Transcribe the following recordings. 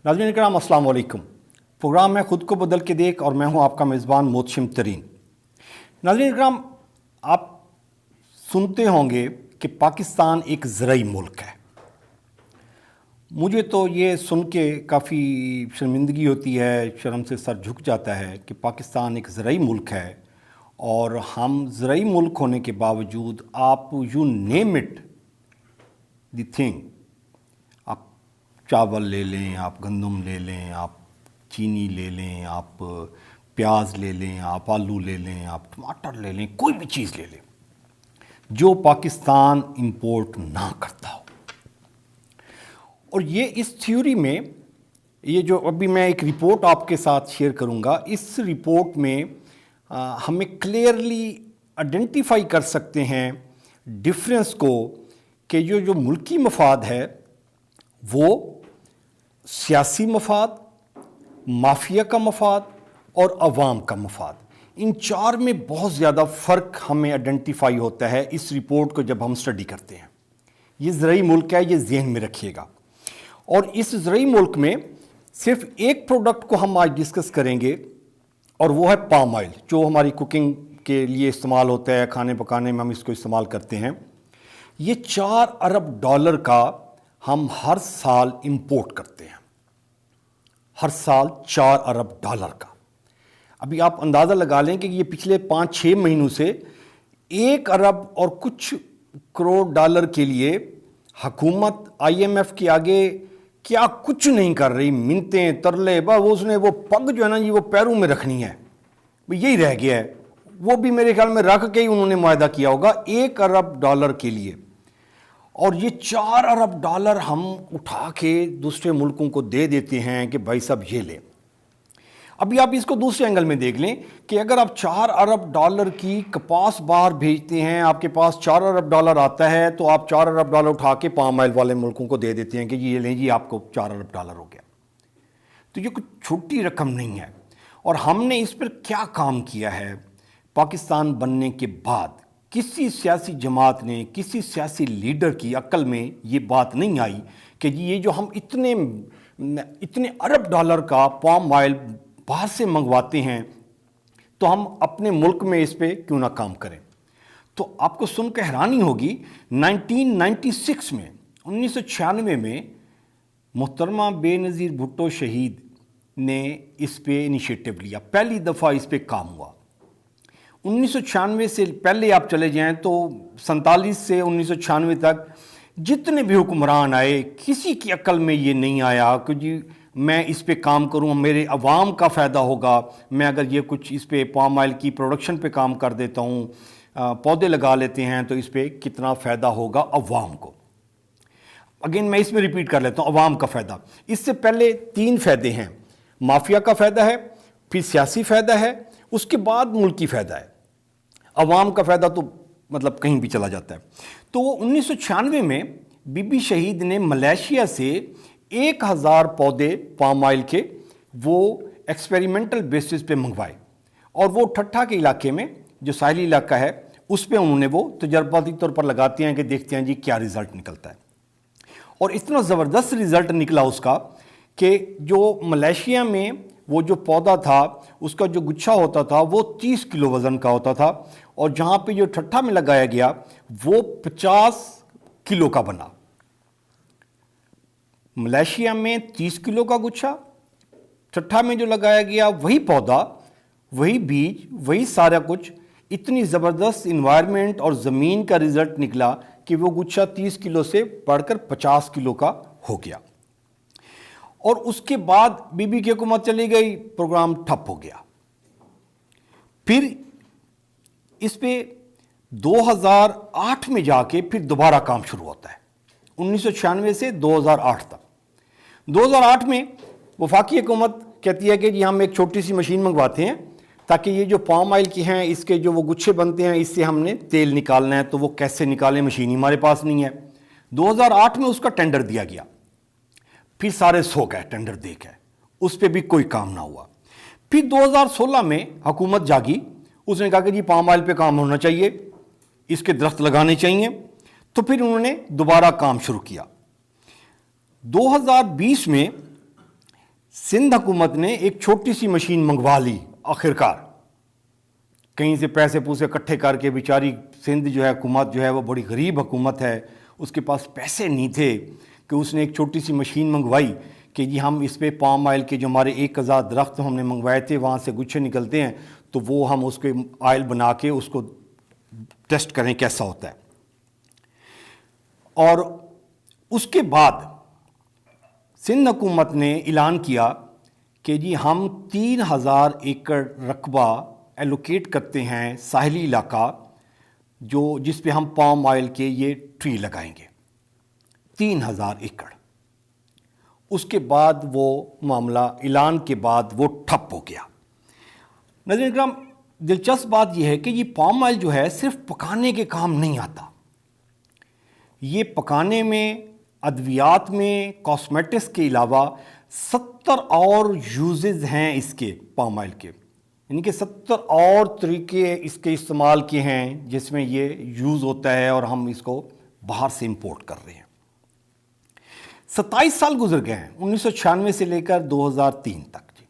नाज़रीन इकराम अस्सलाम वालेकुम। प्रोग्राम है ख़ुद को बदल के देख और मैं हूं आपका मेज़बान मोहतशिम तरीन। नाज़रीन इकराम, आप सुनते होंगे कि पाकिस्तान एक ज़रई मुल्क है। मुझे तो ये सुन के काफ़ी शर्मिंदगी होती है, शर्म से सर झुक जाता है कि पाकिस्तान एक ज़रई मुल्क है और हम ज़रई मुल्क होने के बावजूद आप you name it the thing, आप चावल ले लें, आप गंदम ले लें, आप चीनी ले लें, आप प्याज ले लें, आप आलू ले लें, आप टमाटर ले लें, कोई भी चीज़ ले लें जो पाकिस्तान इंपोर्ट ना करता हो। और ये इस थ्योरी में, ये जो अभी मैं एक रिपोर्ट आपके साथ शेयर करूंगा, इस रिपोर्ट में हमें क्लियरली आइडेंटिफाई कर सकते हैं डिफरेंस को कि जो मुल्की मफाद है वो सियासी मफाद, माफिया का मफाद और अवाम का मफाद, इन चार में बहुत ज़्यादा फ़र्क हमें आइडेंटिफाई होता है इस रिपोर्ट को जब हम स्टडी करते हैं। ये ज़रई मुल्क है, ये ज़हन में रखिएगा। और इस ज़रई मुल्क में सिर्फ एक प्रोडक्ट को हम आज डिस्कस करेंगे और वो है पाम ऑयल, जो हमारी कुकिंग के लिए इस्तेमाल होता है, खाने पकाने में हम इसको इस्तेमाल करते हैं। ये 4 अरब डॉलर का हम हर साल इंपोर्ट करते हैं, हर साल 4 अरब डॉलर का। अभी आप अंदाज़ा लगा लें कि ये पिछले 5-6 महीनों से 1 अरब और कुछ करोड़ डॉलर के लिए हुकूमत IMF के आगे क्या कुछ नहीं कर रही, मिन्नतें तरले, बस उसने वो पग जो है ना जी वो पैरों में रखनी है, यही रह गया है। वो भी मेरे ख्याल में रख के ही उन्होंने मुआहदा किया होगा 1 अरब डॉलर के लिए। और ये 4 अरब डॉलर हम उठा के दूसरे मुल्कों को दे देते हैं कि भाई साहब ये ले। अभी आप इसको दूसरे एंगल में देख लें कि अगर आप 4 अरब डॉलर की कपास बाहर भेजते हैं, आपके पास 4 अरब डॉलर आता है, तो आप 4 अरब डॉलर उठा के पाम ऑयल वाले मुल्कों को दे देते हैं कि ये लें जी, आपको 4 अरब डॉलर हो गया। तो ये कुछ छोटी रकम नहीं है। और हमने इस पर क्या काम किया है पाकिस्तान बनने के बाद, किसी सियासी जमात ने, किसी सियासी लीडर की अक्ल में ये बात नहीं आई कि जी ये जो हम इतने अरब डॉलर का पाम ऑयल बाहर से मंगवाते हैं तो हम अपने मुल्क में इस पे क्यों ना काम करें। तो आपको सुनकर हैरानी होगी, 1996 में 1996 में मोहतरमा बेनज़ीर भुट्टो शहीद ने इस पे इनिशिएटिव लिया, पहली दफ़ा इस पे काम हुआ। 1996 से पहले आप चले जाएं तो 47 से 1996 तक जितने भी हुक्मरान आए, किसी की अक्ल में ये नहीं आया कि जी मैं इस पे काम करूं, मेरे अवाम का फ़ायदा होगा, मैं अगर ये कुछ इस पे पाम ऑयल की प्रोडक्शन पे काम कर देता हूं, पौधे लगा लेते हैं तो इस पे कितना फ़ायदा होगा अवाम को। अगेन मैं इसमें रिपीट कर लेता हूं, अवाम का फ़ायदा। इससे पहले 3 फ़ायदे हैं, माफिया का फ़ायदा है, फिर सियासी फ़ायदा है, उसके बाद मुल्की फ़ायदा है। अवाम का फ़ायदा तो मतलब कहीं भी चला जाता है। तो 1996 में बीबी शहीद ने मलेशिया से 1000 पौधे पाम ऑयल के वो एक्सपेरिमेंटल बेसिस पे मंगवाए और वो ठट्ठा के इलाके में, जो साहिली इलाका है, उस पे उन्होंने वो तजर्बाती तौर पर लगाते हैं कि देखते हैं जी क्या रिज़ल्ट निकलता है। और इतना ज़बरदस्त रिज़ल्ट निकला उसका कि जो मलेशिया में वो जो पौधा था उसका जो गुच्छा होता था वो 30 किलो वज़न का होता था, और जहाँ पे जो ठट्ठा में लगाया गया वो 50 किलो का बना। मलेशिया में 30 किलो का गुच्छा, ठट्ठा में जो लगाया गया वही पौधा, वही बीज, वही सारा कुछ, इतनी ज़बरदस्त इन्वायरमेंट और ज़मीन का रिज़ल्ट निकला कि वो गुच्छा 30 किलो से बढ़कर 50 किलो का हो गया। और उसके बाद बीबी की हुकूमत चली गई, प्रोग्राम ठप हो गया। फिर इस पे 2008 में जाके फिर दोबारा काम शुरू होता है, 1996 से 2008 तक। 2008 में वफाकी हुकूमत कहती है कि जी हम एक छोटी सी मशीन मंगवाते हैं ताकि ये जो पाम ऑयल की हैं इसके जो वो गुच्छे बनते हैं इससे हमने तेल निकालना है, तो वो कैसे निकालें, मशीन ही हमारे पास नहीं है। 2008 में उसका टेंडर दिया गया, फिर सारे सो गए टेंडर दे के, उस पर भी कोई काम ना हुआ। फिर 2016 में हुकूमत जागी, उसने कहा कि जी पाम ऑयल पे काम होना चाहिए, इसके दरख्त लगाने चाहिए। तो फिर उन्होंने दोबारा काम शुरू किया। 2020 में सिंध हुकूमत ने एक छोटी सी मशीन मंगवा ली आखिरकार, कहीं से पैसे पूसे इकट्ठे करके। बेचारी सिंध जो है हुकूमत जो है वो बड़ी गरीब हुकूमत है, उसके पास पैसे नहीं थे कि उसने एक छोटी सी मशीन मंगवाई कि जी हम इस पे पाम ऑयल के जो हमारे 1000 दरख्त हमने मंगवाए थे वहाँ से गुच्छे निकलते हैं, तो वो हम उसके ऑयल बना के उसको टेस्ट करें कैसा होता है। और उसके बाद सिंध हुकूमत ने ऐलान किया कि जी हम 3000 एकड़ रकबा एलोकेट करते हैं, साहिली इलाका जो जिस पे हम पाम ऑयल के ये ट्री लगाएंगे, 3000 एकड़। उसके बाद वो मामला ऐलान के बाद वो ठप हो गया। नाज़रीन इकराम, दिलचस्प बात यह है कि ये पाम ऑयल जो है सिर्फ पकाने के काम नहीं आता, ये पकाने में, अद्वियात में, कॉस्मेटिक्स के अलावा 70 और यूजेस हैं इसके पाम ऑयल के, यानी कि 70 और तरीके इसके इस्तेमाल के हैं जिसमें ये यूज़ होता है और हम इसको बाहर से इंपोर्ट कर रहे हैं। 27 साल गुजर गए हैं 1996 से लेकर 2003 तक जी।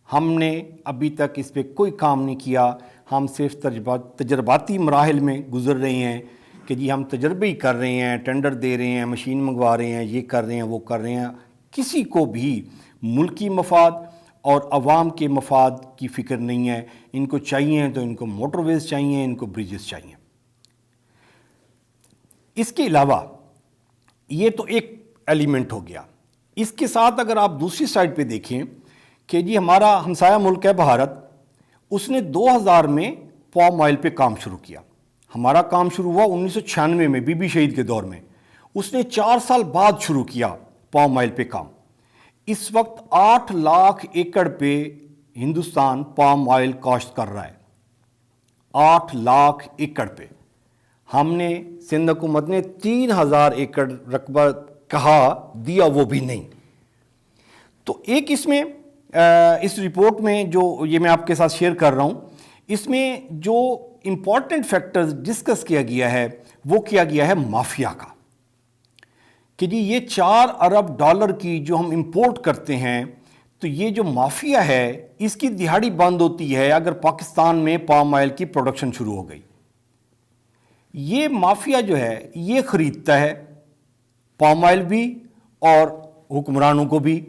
हमने अभी तक इस पर कोई काम नहीं किया, हम सिर्फ तजर्बाती मराहिल में गुजर रहे हैं कि जी हम तजर्बे ही कर रहे हैं, टेंडर दे रहे हैं, मशीन मंगवा रहे हैं, ये कर रहे हैं, वो कर रहे हैं। किसी को भी मुल्की मफाद और अवाम के मफाद की फ़िक्र नहीं है। इनको चाहिए तो इनको मोटरवेज़ चाहिए, इनको ब्रिजेस चाहिए। इसके अलावा ये तो एक एलिमेंट हो गया। इसके साथ अगर आप दूसरी साइड पे देखें कि जी हमारा हमसाया मुल्क है भारत, उसने 2000 में पाम ऑयल पे काम शुरू किया। हमारा काम शुरू हुआ 1996 में बीबी शहीद के दौर में, उसने 4 साल बाद शुरू किया पाम ऑयल पे काम। इस वक्त 8 लाख एकड़ पे हिंदुस्तान पाम ऑयल काश्त कर रहा है, 8 लाख एकड़ पे। हमने सिंध हुकूमत ने 3000 एकड़ रकबा कहा, दिया वो भी नहीं। तो एक इसमें इस रिपोर्ट में जो ये मैं आपके साथ शेयर कर रहा हूँ, इसमें जो इम्पॉर्टेंट फैक्टर्स डिस्कस किया गया है वो किया गया है माफिया का, कि जी ये 4 अरब डॉलर की जो हम इंपोर्ट करते हैं, तो ये जो माफिया है इसकी दिहाड़ी बंद होती है अगर पाकिस्तान में पाम ऑयल की प्रोडक्शन शुरू हो गई। ये माफिया जो है ये ख़रीदता है पाम ऑयल भी और हुक्मरानों को भी,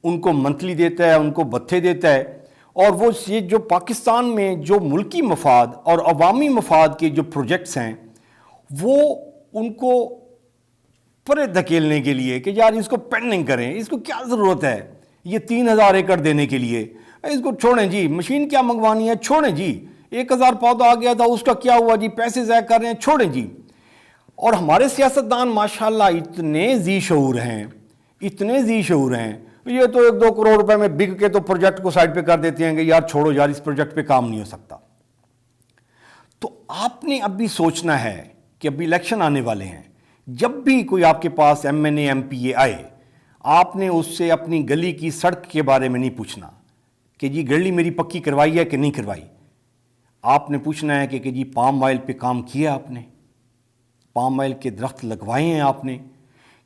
उनको मंथली देता है, उनको भत्ते देता है, और वो ये जो पाकिस्तान में जो मुल्की मफाद और अवामी मफाद के जो प्रोजेक्ट्स हैं वो उनको परे धकेलने के लिए कि यार इसको पेंडिंग करें, इसको क्या ज़रूरत है ये 3000 एकड़ देने के लिए, इसको छोड़ें जी, मशीन क्या मंगवानी है, छोड़ें जी, 1000 पौधा आ गया था उसका क्या हुआ जी, पैसे ज़ाया कर रहे हैं, छोड़ें जी। और हमारे सियासतदान माशाल्लाह इतने जी शऊर हैं, इतने जी शऊर हैं, ये तो 1-2 करोड़ रुपए में बिक के तो प्रोजेक्ट को साइड पे कर देते हैं कि यार छोड़ो यार, इस प्रोजेक्ट पे काम नहीं हो सकता। तो आपने अभी सोचना है कि अभी इलेक्शन आने वाले हैं, जब भी कोई आपके पास MNA MPA आए, आपने उससे अपनी गली की सड़क के बारे में नहीं पूछना कि जी गली मेरी पक्की करवाई है कि नहीं करवाई। आपने पूछना है कि जी पाम ऑयल पे काम किया आपने, पाम ऑयल के दरख्त लगवाए हैं आपने,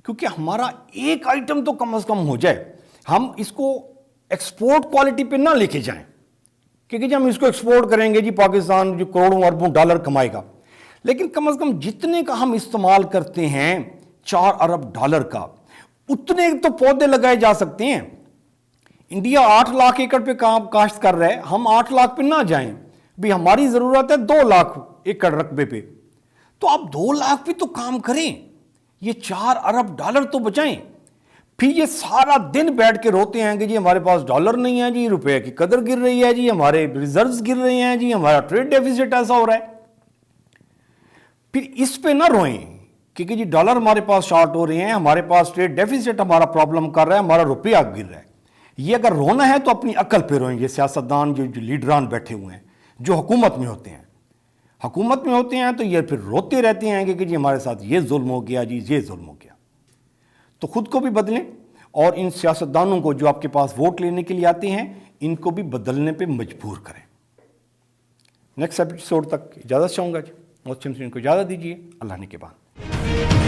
क्योंकि हमारा एक आइटम तो कम से कम हो जाए, हम इसको एक्सपोर्ट क्वालिटी पे ना लेके जाएं, क्योंकि जब हम इसको एक्सपोर्ट करेंगे जी पाकिस्तान जो करोड़ों अरबों डॉलर कमाएगा, लेकिन कम से कम जितने का हम इस्तेमाल करते हैं 4 अरब डॉलर का, उतने तो पौधे लगाए जा सकते हैं। इंडिया 8 लाख एकड़ पे काम काश्त कर रहा है, हम 8 लाख पे ना जाएं भी, हमारी ज़रूरत है 2 लाख एकड़ रकबे पे, तो आप 2 लाख पे तो काम करें, ये 4 अरब डॉलर तो बचाएं। फिर ये सारा दिन बैठ के रोते हैं कि जी हमारे पास डॉलर नहीं है जी, रुपए की कदर गिर रही है जी, हमारे रिजर्व्स गिर रहे हैं जी, हमारा ट्रेड डेफिसिट ऐसा हो रहा है। फिर इस पे ना रोएं क्योंकि जी डॉलर हमारे पास शॉर्ट हो रहे हैं, हमारे पास ट्रेड डेफिसिट हमारा प्रॉब्लम कर रहा है, हमारा रुपया गिर रहा है। ये अगर रोना है तो अपनी अकल पे रोएं। ये सियासतदान जो लीडरान बैठे हुए हैं जो हुकूमत में होते हैं, हुकूमत में होते हैं तो ये फिर रोते रहते हैं कि जी हमारे साथ ये जुल्म हो गया जी, ये जुल्म हो गया। तो खुद को भी बदलें और इन सियासतदानों को जो आपके पास वोट लेने के लिए आते हैं इनको भी बदलने पे मजबूर करें। नेक्स्ट एपिसोड तक इजाज़त चाहूँगा जी, मोहसिन को इजाज़त दीजिए। अल्लाह ने के बाद।